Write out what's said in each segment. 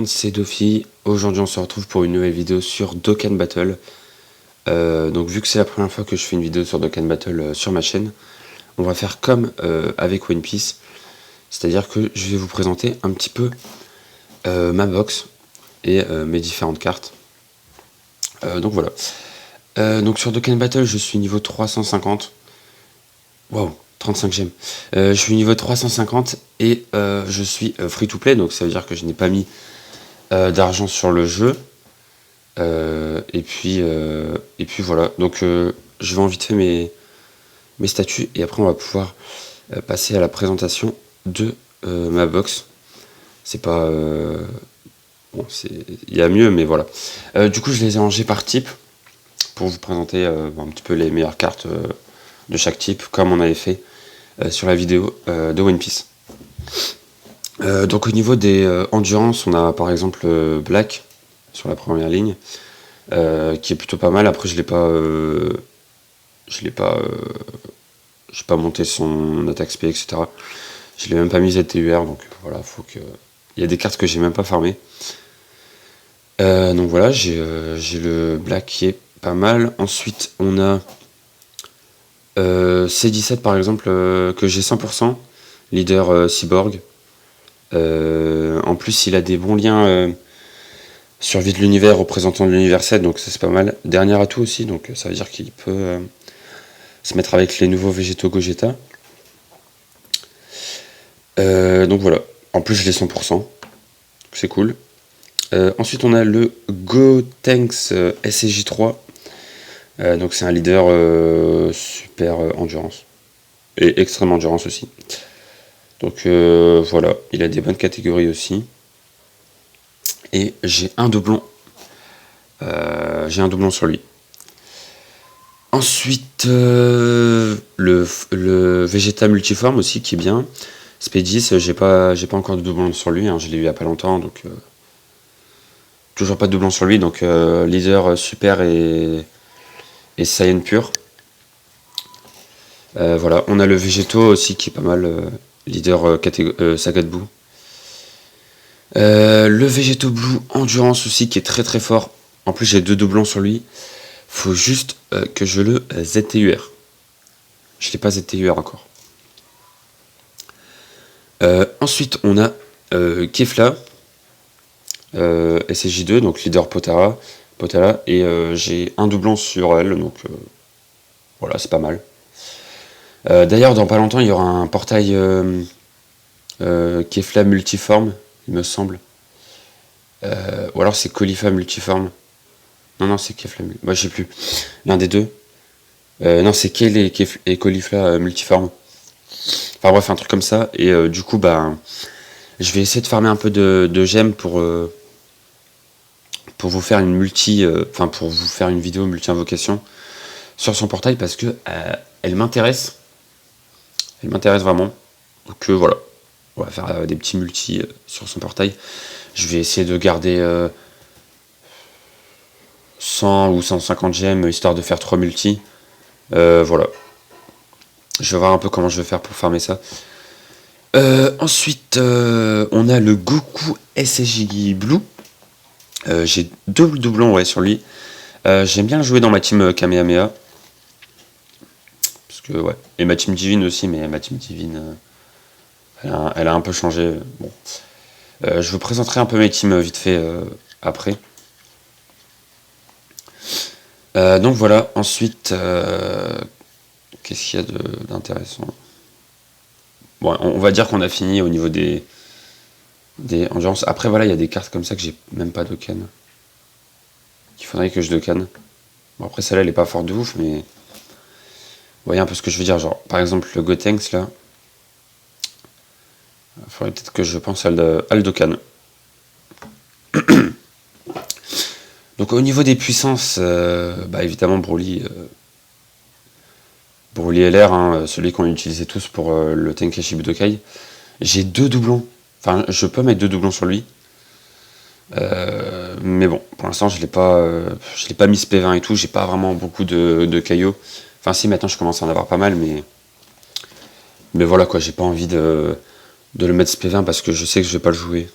C'est Dofi. Aujourd'hui on se retrouve pour une nouvelle vidéo sur Dokkan Battle. Donc vu que c'est la première fois que je fais une vidéo sur Dokkan Battle sur ma chaîne, on va faire comme avec One Piece. C'est-à-dire que je vais vous présenter un petit peu ma box et mes différentes cartes. Donc voilà. Donc sur Dokkan Battle je suis niveau 350. Wow, 35 gemmes. Je suis niveau 350 et je suis free to play, donc ça veut dire que je n'ai pas mis d'argent sur le jeu. Et puis voilà. Donc je vais en vite fait mes statuts et après on va pouvoir passer à la présentation de ma box. C'est pas bon, il y a mieux, mais voilà. Du coup je les ai rangés par type pour vous présenter un petit peu les meilleures cartes de chaque type, comme on avait fait sur la vidéo de One Piece. Donc au niveau des endurance, on a par exemple Black sur la première ligne, qui est plutôt pas mal. Après je l'ai pas j'ai pas monté son attaque SP, etc. Je l'ai même pas mis ZTUR, donc voilà, il y a des cartes que j'ai même pas farmé. Donc voilà, j'ai le Black qui est pas mal. Ensuite on a C17 par exemple, que j'ai 100%, leader cyborg. En plus il a des bons liens survie de l'univers, représentant de l'univers 7, donc ça c'est pas mal. Dernier atout aussi, donc ça veut dire qu'il peut se mettre avec les nouveaux végétaux Gogeta. Donc voilà, en plus je l'ai 100%, c'est cool. Ensuite on a le Gotenks SCJ3, donc c'est un leader super endurance, et extrême endurance aussi. Donc voilà, il a des bonnes catégories aussi. Et j'ai un doublon. Sur lui. Ensuite, le Vegeta multiforme aussi qui est bien. Spédis, j'ai pas encore de doublon sur lui, hein, je l'ai eu il y a pas longtemps, donc toujours pas de doublon sur lui, donc leader super et Saiyan pur. Voilà, on a le Végéto aussi qui est pas mal, leader Saga de boue. Le Végéto Blue Endurance aussi qui est très très fort. En plus j'ai deux doublons sur lui. Faut juste que je le ZTUR. Je l'ai pas ZTUR encore. Ensuite on a Kefla, SSJ2, donc leader Potara, et j'ai un doublon sur elle, donc voilà, c'est pas mal. D'ailleurs dans pas longtemps il y aura un portail Kefla multiforme, il me semble. Ou alors c'est Colifa multiforme. Non, c'est Kefla. Moi, je sais plus. L'un des deux. Non, c'est Kel et Caulifla multiforme. Enfin bref, un truc comme ça. Et du coup, bah, je vais essayer de farmer un peu de gemmes pour vous faire une pour vous faire une vidéo multi-invocation sur son portail parce que elle m'intéresse. Elle m'intéresse vraiment. Donc voilà. On va faire des petits multis sur son portail. Je vais essayer de garder 100 ou 150 gemmes histoire de faire 3 multis. Voilà. Je vais voir un peu comment je vais faire pour farmer ça. Ensuite, on a le Goku SSJ Blue. J'ai deux doublons sur lui. J'aime bien le jouer dans ma team Kamehameha. Parce que, ouais. Et ma team Divine aussi, mais ma team Divine, elle a un peu changé. Bon. Je vous présenterai un peu mes teams vite fait après. Donc voilà, ensuite, qu'est-ce qu'il y a d'intéressant? Bon, on va dire qu'on a fini au niveau des endurances. Après voilà, il y a des cartes comme ça que j'ai même pas de canne. Qu'il faudrait que je de canne. Bon après celle-là elle est pas forte de ouf, mais vous voyez un peu ce que je veux dire. Genre par exemple le Gotenks là. Il faudrait peut-être que je pense à le Dokkan. Donc au niveau des puissances, bah évidemment Broly LR, hein, celui qu'on utilisait tous pour le Tenkaichi Budokai. J'ai deux doublons. Enfin, je peux mettre deux doublons sur lui. Mais bon, pour l'instant, je l'ai pas mis SP20 et tout. J'ai pas vraiment beaucoup de caillots. Enfin, si, maintenant, je commence à en avoir pas mal, mais voilà, quoi. J'ai pas envie de le mettre SP20 parce que je sais que je vais pas le jouer.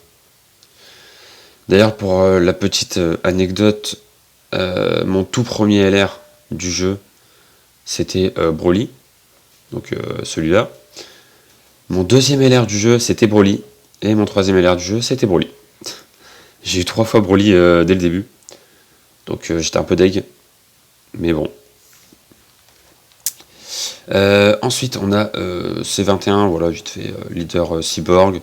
D'ailleurs, pour la petite anecdote, mon tout premier LR du jeu, c'était Broly, donc celui-là. Mon deuxième LR du jeu, c'était Broly, et mon troisième LR du jeu, c'était Broly. J'ai eu 3 fois Broly dès le début, donc j'étais un peu deg, mais bon. Ensuite, on a C21, voilà, vite fait, leader Cyborg.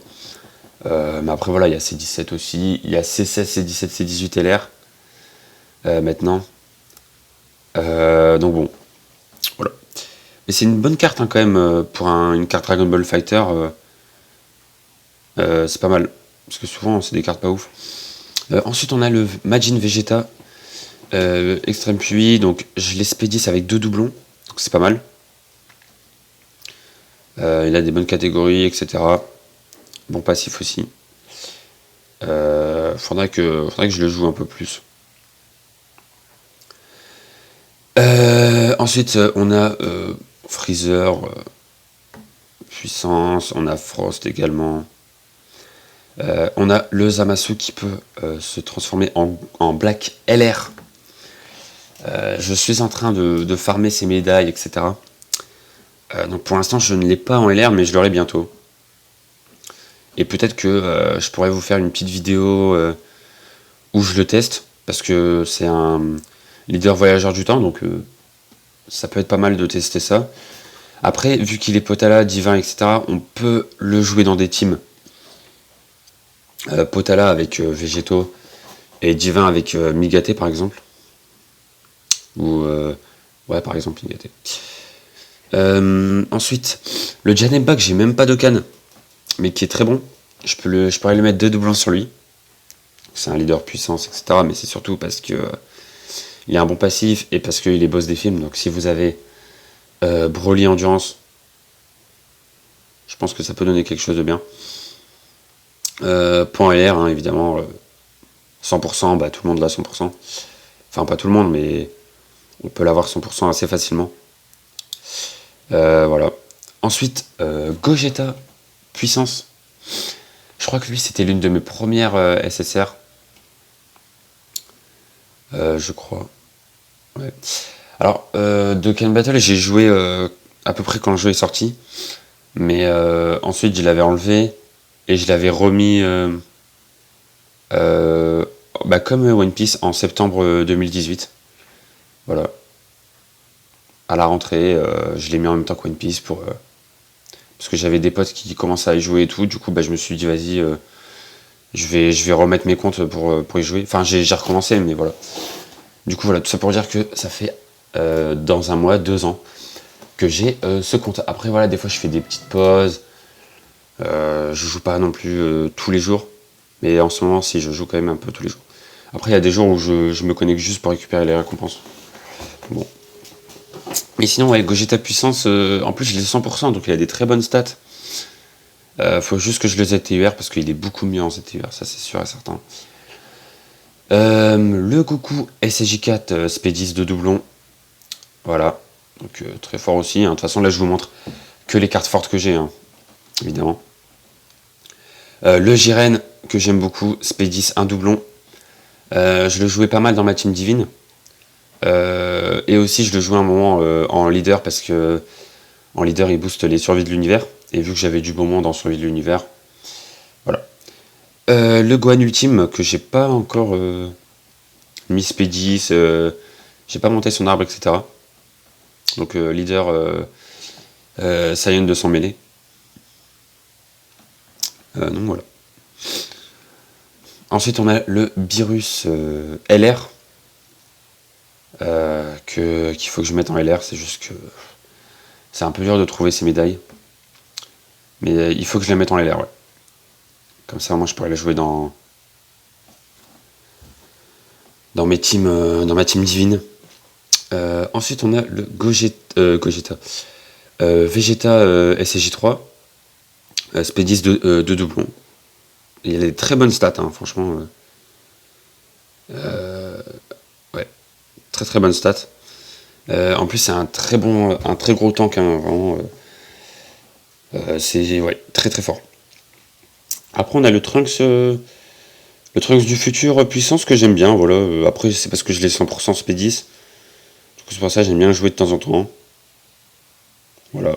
Mais après, voilà, il y a C17 aussi. Il y a C16, C17, C18 LR maintenant. Donc bon, voilà. Mais c'est une bonne carte hein, quand même pour une carte Dragon Ball Fighter. C'est pas mal. Parce que souvent, c'est des cartes pas ouf. Ensuite, on a le Majin Vegeta Extrême Puits. Donc, je l'ai Spédis avec 2 doublons. Donc, c'est pas mal. Il a des bonnes catégories, etc. Bon passif aussi. Faudrait que je le joue un peu plus. Ensuite, on a Freezer, Puissance, on a Frost également. On a le Zamasu qui peut se transformer en Black LR. Je suis en train de farmer ses médailles, etc. Donc pour l'instant, je ne l'ai pas en LR, mais je l'aurai bientôt. Et peut-être que je pourrais vous faire une petite vidéo où je le teste, parce que c'est un leader voyageur du temps, donc ça peut être pas mal de tester ça. Après, vu qu'il est Potala, Divin, etc., on peut le jouer dans des teams. Potala avec Végéto et Divin avec Migaté par exemple. Ou ouais, par exemple Migaté. Ensuite, le Janemba que j'ai même pas de canne, mais qui est très bon. Je pourrais lui mettre 2 doublons sur lui. C'est un leader puissance, etc. Mais c'est surtout parce que il a un bon passif et parce qu'il est boss des films. Donc si vous avez Broly Endurance, je pense que ça peut donner quelque chose de bien. Point LR, hein, évidemment. 100%, bah, tout le monde l'a 100%. Enfin, pas tout le monde, mais on peut l'avoir 100% assez facilement. Voilà. Ensuite, Gogeta Puissance. Je crois que lui, c'était l'une de mes premières SSR. Je crois. Ouais. Alors, Dokkan Battle, j'ai joué à peu près quand le jeu est sorti. Mais ensuite, je l'avais enlevé et je l'avais remis comme One Piece en septembre 2018. Voilà. À la rentrée, je l'ai mis en même temps que One Piece parce que j'avais des potes qui commençaient à y jouer et tout. Du coup, je me suis dit, vas-y, je vais remettre mes comptes pour y jouer. Enfin, j'ai recommencé, mais voilà. Du coup, voilà, tout ça pour dire que ça fait dans un mois, 2 ans, que j'ai ce compte. Après, voilà, des fois, je fais des petites pauses. Je joue pas non plus tous les jours. Mais en ce moment, si, je joue quand même un peu tous les jours. Après, il y a des jours où je me connecte juste pour récupérer les récompenses. Bon. Mais sinon, ouais, Gogeta Puissance, en plus, je l'ai 100%, donc il a des très bonnes stats. Faut juste que je le ZTUR parce qu'il est beaucoup mieux en ZTUR, ça c'est sûr et certain. Le Goku SJ4 Spédis de doublon. Voilà. Donc très fort aussi. Hein. De toute façon, là, je vous montre que les cartes fortes que j'ai, hein, évidemment. Le Jiren, que j'aime beaucoup, Spédis, un doublon. Je le jouais pas mal dans ma team divine. Et aussi, je le jouais un moment en leader parce que en leader, il booste les survies de l'univers. Et vu que j'avais du bon monde en survie de l'univers, voilà. Le Gohan Ultime, que j'ai pas encore mis Spédis, j'ai pas monté son arbre, etc. Donc leader Saiyan 200 mêlée. Donc voilà. Ensuite, on a le Beerus LR. Qu'il faut que je mette en LR, c'est juste que c'est un peu dur de trouver ces médailles. Mais il faut que je les mette en LR, ouais. Comme ça, moi, je pourrais les jouer dans mes teams, dans ma team divine. Ensuite, on a le Gogeta. Vegeta SJ3. Spédis de doublon. Il a des très bonnes stats, hein, franchement. Ouais, très très bonnes stats. En plus, c'est un très gros tank, hein, vraiment. C'est ouais, très très fort. Après, on a le Trunks Le Trunks du futur puissance que j'aime bien, voilà. Après, c'est parce que je l'ai 100% SP10. Du coup, c'est pour ça que j'aime bien le jouer de temps en temps. Voilà.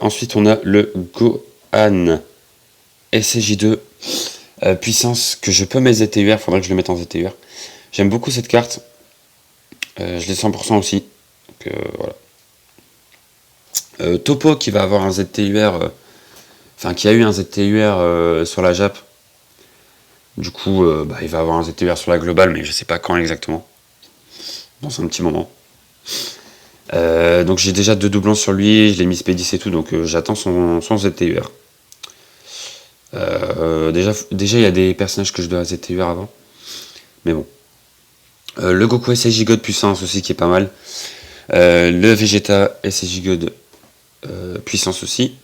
Ensuite, on a le Gohan SJ2 puissance que je peux mettre ZTUR. Faudrait que je le mette en ZTUR. J'aime beaucoup cette carte. Je l'ai 100% aussi. Donc, voilà. Topo qui va avoir un ZTUR. Enfin, qui a eu un ZTUR sur la Jap. Du coup, il va avoir un ZTUR sur la globale, mais je sais pas quand exactement. Dans un petit moment. Donc j'ai déjà 2 doublons sur lui, je l'ai mis SP10 et tout, donc j'attends son ZTUR. Déjà il y a des personnages que je dois ZTUR avant. Mais bon. Le Goku SSJ God puissance aussi qui est pas mal. Le Vegeta SSJ God puissance aussi.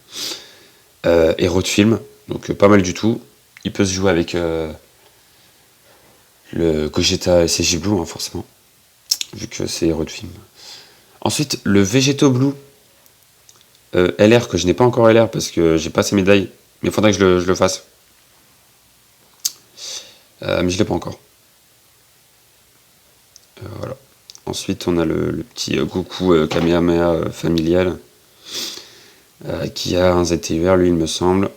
Héros de film, donc pas mal du tout. Il peut se jouer avec le Gogeta SSJ Blue, hein, forcément. Vu que c'est héros de film. Ensuite, le Vegeto Blue LR, que je n'ai pas encore LR parce que j'ai pas ses médailles. Mais il faudrait que je le fasse. Mais je l'ai pas encore. Voilà. Ensuite, on a le petit Goku Kamehameha familial. Qui a un ZTUR, lui, il me semble.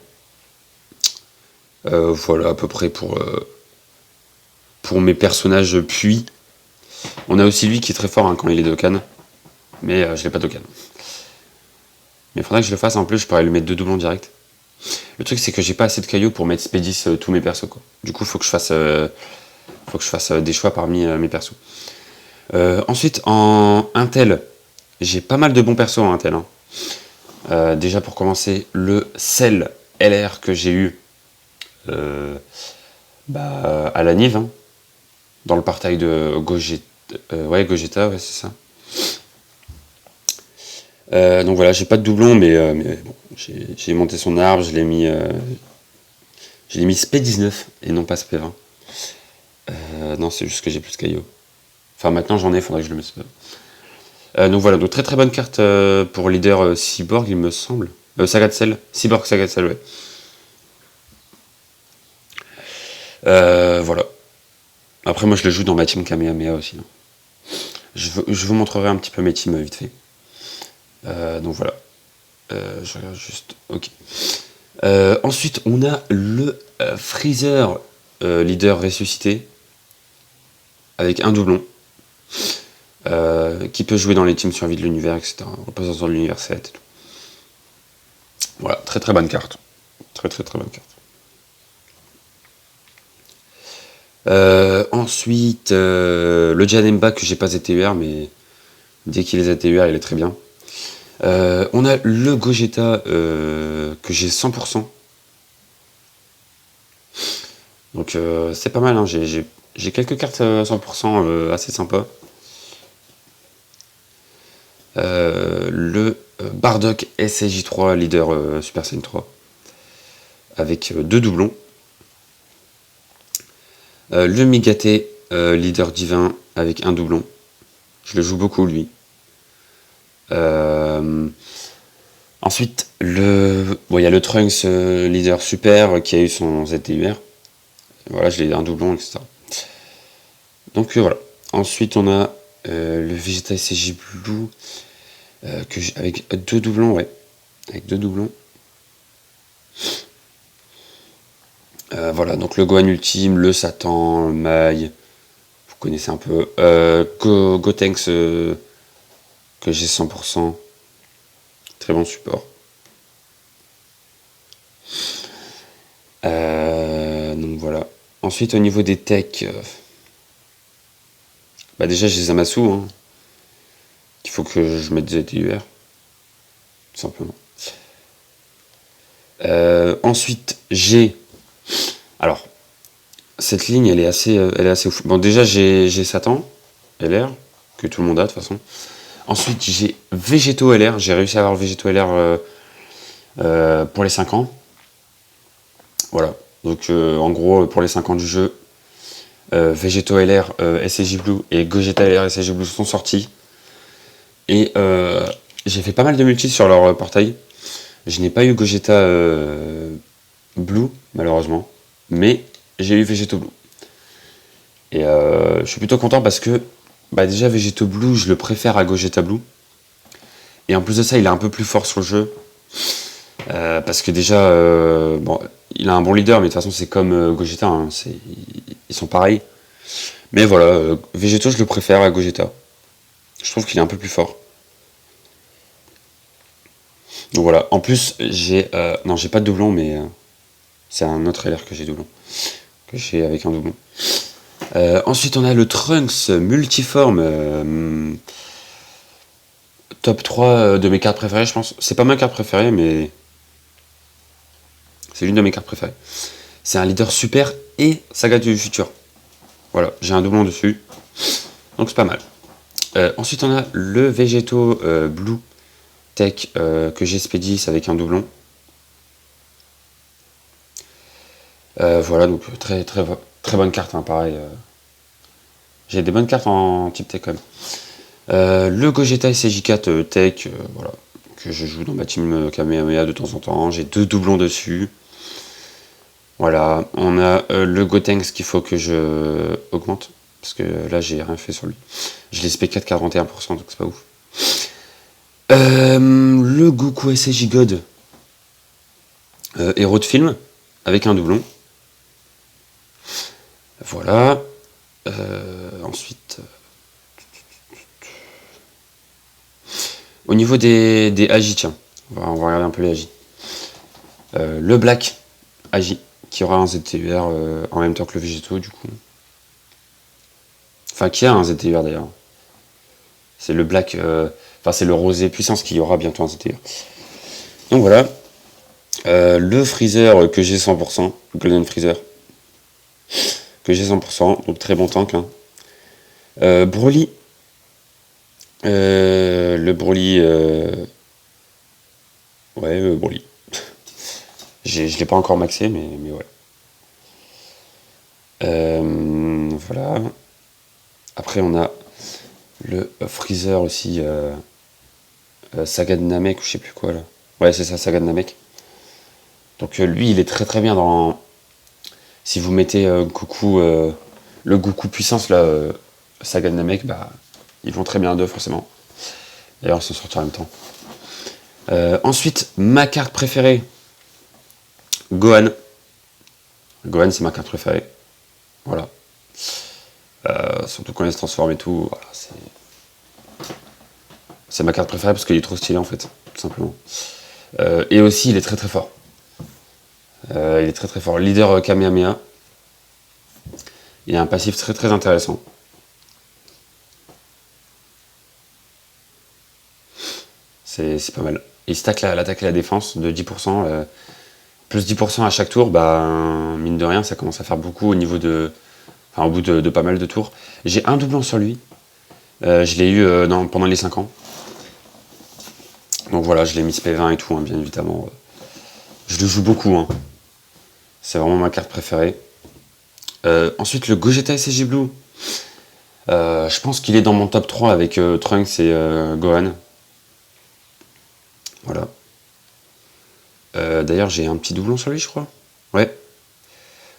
Voilà, à peu près pour mes personnages puis. On a aussi lui qui est très fort hein, quand il est Dokkan. Mais je l'ai pas Dokkan. Mais il faudrait que je le fasse en plus, je pourrais lui mettre 2 doublons direct. Le truc c'est que j'ai pas assez de cailloux pour mettre SP10 tous mes persos quoi. Du coup faut que je fasse des choix parmi mes persos. Ensuite en Intel, j'ai pas mal de bons persos en Intel. Hein. Déjà pour commencer, le Cell LR que j'ai eu à la Nive, hein, dans le partail de Gogeta, Gogeta, ouais c'est ça. Donc voilà, j'ai pas de doublon, mais bon, j'ai monté son arbre, je l'ai mis SP19 et non pas SP20. Non, c'est juste que j'ai plus de cailloux. Enfin, maintenant j'en ai, faudrait que je le mette. Donc voilà, donc très très bonne carte pour leader Cyborg, il me semble. Saga de Cell, Cyborg Saga de Cell, ouais. Voilà. Après, moi je le joue dans ma team Kamehameha aussi. Hein. Je vous montrerai un petit peu mes teams vite fait. Donc voilà. Je regarde juste. Ok. Ensuite, on a le Freezer leader ressuscité avec un doublon qui peut jouer dans les teams survie de l'univers, etc. Représentant de l'univers 7 et tout. Voilà, très très bonne carte. Très très très bonne carte. Ensuite, le Janemba que j'ai pas ZTUR, mais dès qu'il est ZTUR, il est très bien. On a le Gogeta que j'ai 100%. Donc c'est pas mal, hein. J'ai quelques cartes 100% assez sympas. Le Bardock SSJ3 leader Super Saiyan 3 avec 2 doublons. Le Migate leader divin avec un doublon. Je le joue beaucoup lui. Ensuite, il y a le Trunks leader super qui a eu son ZTUR. Voilà, je l'ai un doublon, etc. Donc voilà. Ensuite, on a le Vegeta SSJ Blue avec 2 doublons, ouais. Avec 2 doublons. Voilà, donc le Gohan ultime, le Satan, le Mai, vous connaissez un peu. Gotenks que j'ai 100%. Très bon support. Donc voilà. Ensuite, au niveau des techs, déjà j'ai Zamasu, hein, qu'il faut que je mette ZTUR, tout simplement. Ensuite, j'ai... Alors, cette ligne, elle est assez ouf. Bon, déjà, j'ai Satan, LR, que tout le monde a, de toute façon. Ensuite, j'ai Végéto LR. J'ai réussi à avoir le Végéto LR pour les 5 ans. Voilà. Donc, en gros, pour les 5 ans du jeu, Végéto LR, SSJ Blue et Gogeta LR, SSJ Blue sont sortis. Et j'ai fait pas mal de multis sur leur portail. Je n'ai pas eu Gogeta Blue, malheureusement. Mais j'ai eu Végéto Blue. Et je suis plutôt content parce que déjà Végéto Blue, je le préfère à Gogeta Blue. Et en plus de ça, il est un peu plus fort sur le jeu. Parce que déjà, il a un bon leader, mais de toute façon, c'est comme Gogeta. Hein, ils sont pareils. Mais voilà, Végéto, je le préfère à Gogeta. Je trouve qu'il est un peu plus fort. Donc voilà. En plus, non, j'ai pas de doublon, mais c'est un autre LR que j'ai doublon. Que j'ai avec un doublon. Ensuite, on a le Trunks multiforme. Top 3 de mes cartes préférées, je pense. C'est pas ma carte préférée, mais c'est l'une de mes cartes préférées. C'est un leader super et Saga du futur. Voilà, j'ai un doublon dessus. Donc c'est pas mal. Ensuite, on a le Végéto Blue Tech que j'ai Spédis avec un doublon. Voilà, donc très, très, très bonne carte, hein, pareil. J'ai des bonnes cartes en type tech quand même. Le Gogeta SJ4 Tech, voilà, que je joue dans ma team Kamehameha de temps en temps. J'ai 2 doublons dessus. Voilà, on a le Gotenks qu'il faut que je augmente. Parce que là, j'ai rien fait sur lui. Je l'ai SP4 41%, donc c'est pas ouf. Le Goku SJ God, héros de film, avec un doublon. Voilà. Ensuite, au niveau des Agi, tiens, on va regarder un peu les Agi. Le Black Agi, qui aura un ZTUR en même temps que le Végéto, du coup. Enfin, qui a un ZTUR d'ailleurs. C'est le Black, c'est le Rosé Puissance qui aura bientôt un ZTUR. Donc voilà. Le Freezer que j'ai 100%, Golden Freezer, que j'ai 100%, donc très bon tank. Hein. Broly. Le Broly. Ouais, Broly. Je l'ai pas encore maxé, mais ouais. Voilà. Après, on a le Freezer aussi. Saga de Namek, ou je sais plus quoi là. Ouais, c'est ça, Saga de Namek. Donc lui, il est très très bien dans. Si vous mettez Goku, le Goku puissance là, Saga de Namek, ils vont très bien à deux forcément. D'ailleurs, ils sont sortis en même temps. Ensuite, ma carte préférée, Gohan. Gohan, c'est ma carte préférée. Voilà. Surtout quand il se transforme et tout. Voilà, c'est ma carte préférée parce qu'il est trop stylé en fait, tout simplement. Et aussi, il est très très fort. Il est très très fort. Leader Kamehameha. Il a un passif très très intéressant. C'est pas mal. Il stack l'attaque et la défense de 10%. Plus 10% à chaque tour, mine de rien, ça commence à faire beaucoup au niveau de. Enfin, au bout de pas mal de tours. J'ai un doublon sur lui. Je l'ai eu pendant les 5 ans. Donc voilà, je l'ai mis SP20 et tout, hein, bien évidemment. Je le joue beaucoup. Hein. C'est vraiment ma carte préférée. Ensuite, le Gogeta SJ Blue. Je pense qu'il est dans mon top 3 avec Trunks et Gohan. Voilà. D'ailleurs, j'ai un petit doublon sur lui, je crois. Ouais.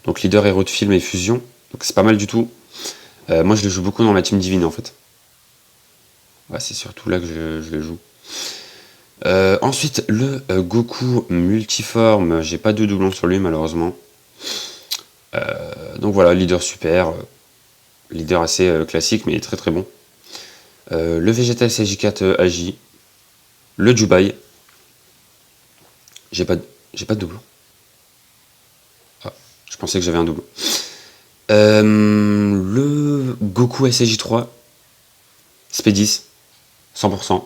Donc, leader, héros de film et fusion. Donc, c'est pas mal du tout. Moi, je le joue beaucoup dans ma team divine, en fait. Ouais, c'est surtout là que je le joue. Ensuite, le Goku multiforme. J'ai pas de doublon sur lui, malheureusement. Donc voilà, leader super. Leader assez classique, mais très très bon. Le Vegeta SJ4 Agi. Le Jubai. J'ai pas de doublon. Ah, je pensais que j'avais un doublon. Le Goku SJ3. Spédis. 100%.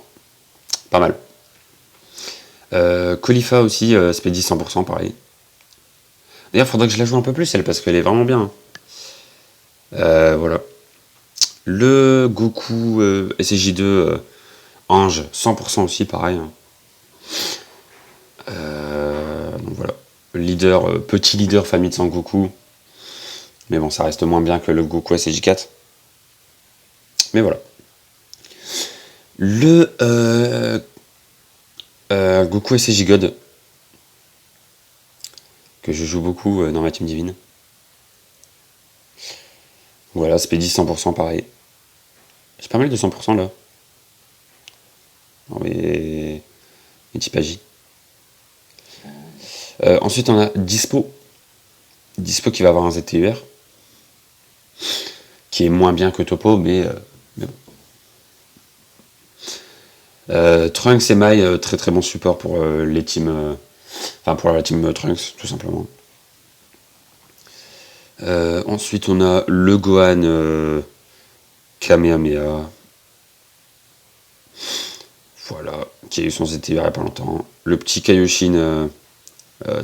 Pas mal. Colifa aussi, Spédis 100%, pareil. D'ailleurs, faudrait que je la joue un peu plus, elle, parce qu'elle est vraiment bien. Voilà. Le Goku SJ2 Ange, 100% aussi, pareil. Hein. Donc voilà. Leader, petit leader famille de Sangoku. Mais bon, ça reste moins bien que le Goku SJ4. Mais voilà. Le Goku SJ God. que je joue beaucoup dans ma team divine. Voilà, Speedy 100% pareil. J'ai pas mal de 100% là. Non mais type agi. Ensuite on a Dispo. Dispo qui va avoir un ZTUR. Qui est moins bien que Topo, mais bon. Trunks et Mai, très très bon support pour les teams. Enfin pour la team Trunks, tout simplement. Ensuite on a le Gohan Kamehameha. Voilà, qui a eu son ZTUR il n'y a pas longtemps. Le petit Kaioshin,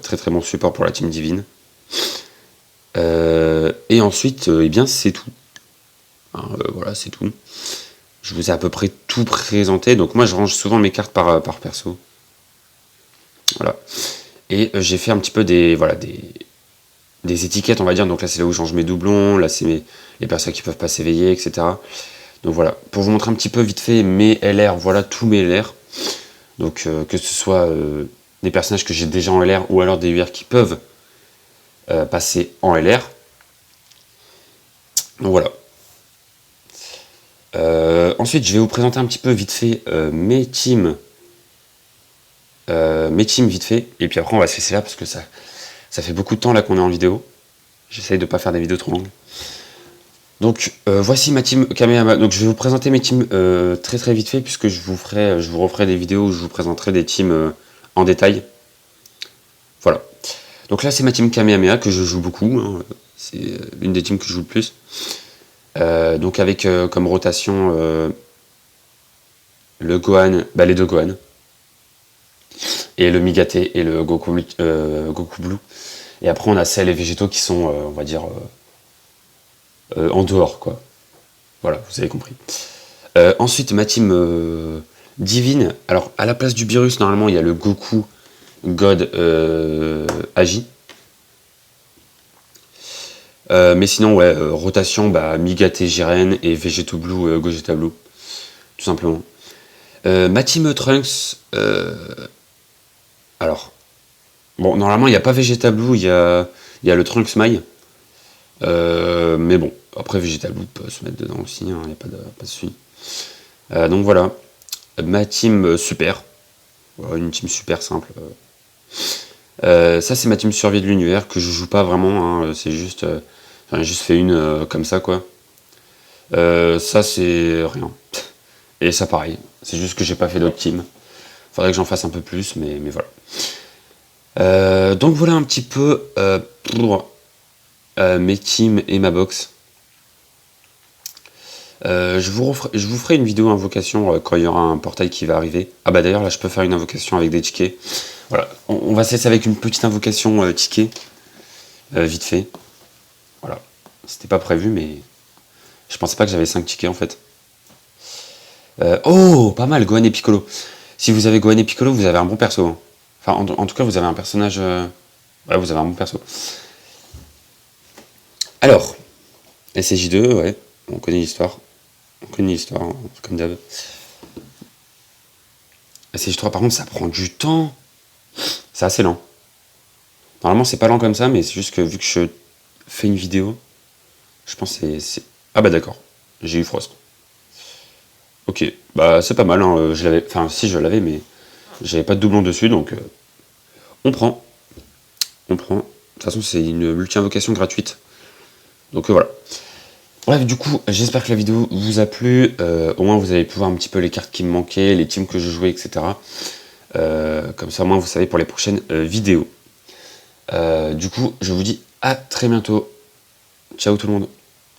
très très bon support pour la team divine. Et ensuite, eh bien c'est tout. Hein, voilà, c'est tout. Je vous ai à peu près tout présenté. Donc moi, je range souvent mes cartes par perso. Voilà. Et j'ai fait un petit peu des étiquettes, on va dire. Donc là, c'est là où je range mes doublons. Là, c'est les personnes qui peuvent pas s'éveiller, etc. Donc voilà. Pour vous montrer un petit peu vite fait mes LR, voilà tous mes LR. Donc que ce soit des personnages que j'ai déjà en LR ou alors des UR qui peuvent passer en LR. Donc voilà. Ensuite, je vais vous présenter un petit peu vite fait mes teams vite fait, et puis après on va se laisser là parce que ça fait beaucoup de temps là qu'on est en vidéo. J'essaye de pas faire des vidéos trop longues. Donc voici ma team Kamehameha. Donc je vais vous présenter mes teams très très vite fait, puisque je vous referai des vidéos où je vous présenterai des teams en détail. Voilà. Donc là c'est ma team Kamehameha que je joue beaucoup, hein. C'est l'une des teams que je joue le plus. Donc avec comme rotation le Gohan, les deux Gohan, et le Migate et le Goku Blue. Et après on a Cell et Végétaux qui sont, on va dire, en dehors, quoi. Voilà, vous avez compris. Ensuite, ma team divine. Alors, à la place du Beerus, normalement, il y a le Goku God Agi. Mais sinon, ouais, rotation, Migate Jiren et Végétaux Blue Gogeta Blue. Tout simplement. Ma team Trunks. Alors, bon, normalement, il n'y a pas Vegeta Blue, il y a le Trunks Mai. Mais bon, après Vegeta Blue peut se mettre dedans aussi, il n'y a pas de souci. Donc voilà, ma team super. Voilà, une team super simple. Ça, c'est ma team survie de l'univers que je joue pas vraiment, hein, c'est juste. J'en ai juste fait une comme ça, quoi. Ça, c'est rien. Et ça, pareil. C'est juste que j'ai pas fait d'autres teams. Faudrait que j'en fasse un peu plus, mais voilà. Donc voilà un petit peu pour mes teams et ma box. Je vous ferai une vidéo invocation quand il y aura un portail qui va arriver. Ah bah d'ailleurs là je peux faire une invocation avec des tickets. Voilà, on va se laisser avec une petite invocation ticket. Vite fait. Voilà. C'était pas prévu mais je pensais pas que j'avais 5 tickets en fait. Oh, pas mal, Gohan et Piccolo. Si vous avez Gohan et Piccolo, vous avez un bon perso. Hein. Enfin, en tout cas, vous avez un personnage... Ouais, vous avez un bon perso. Alors, SCJ2, ouais, on connaît l'histoire. On connaît l'histoire, hein, comme d'hab. SCJ3, par contre, ça prend du temps. C'est assez lent. Normalement, c'est pas lent comme ça, mais c'est juste que vu que je fais une vidéo, je pense que c'est... Ah bah d'accord, j'ai eu Frost. Ok, bah c'est pas mal, hein, je l'avais... Enfin, si, je l'avais, mais j'avais pas de doublon dessus, donc... on prend. On prend. De toute façon, c'est une multi-invocation gratuite. Donc voilà. Bref, du coup, j'espère que la vidéo vous a plu. Au moins, vous allez pu voir un petit peu les cartes qui me manquaient, les teams que je jouais, etc. Comme ça, au moins, vous savez pour les prochaines vidéos. Du coup, je vous dis à très bientôt. Ciao tout le monde.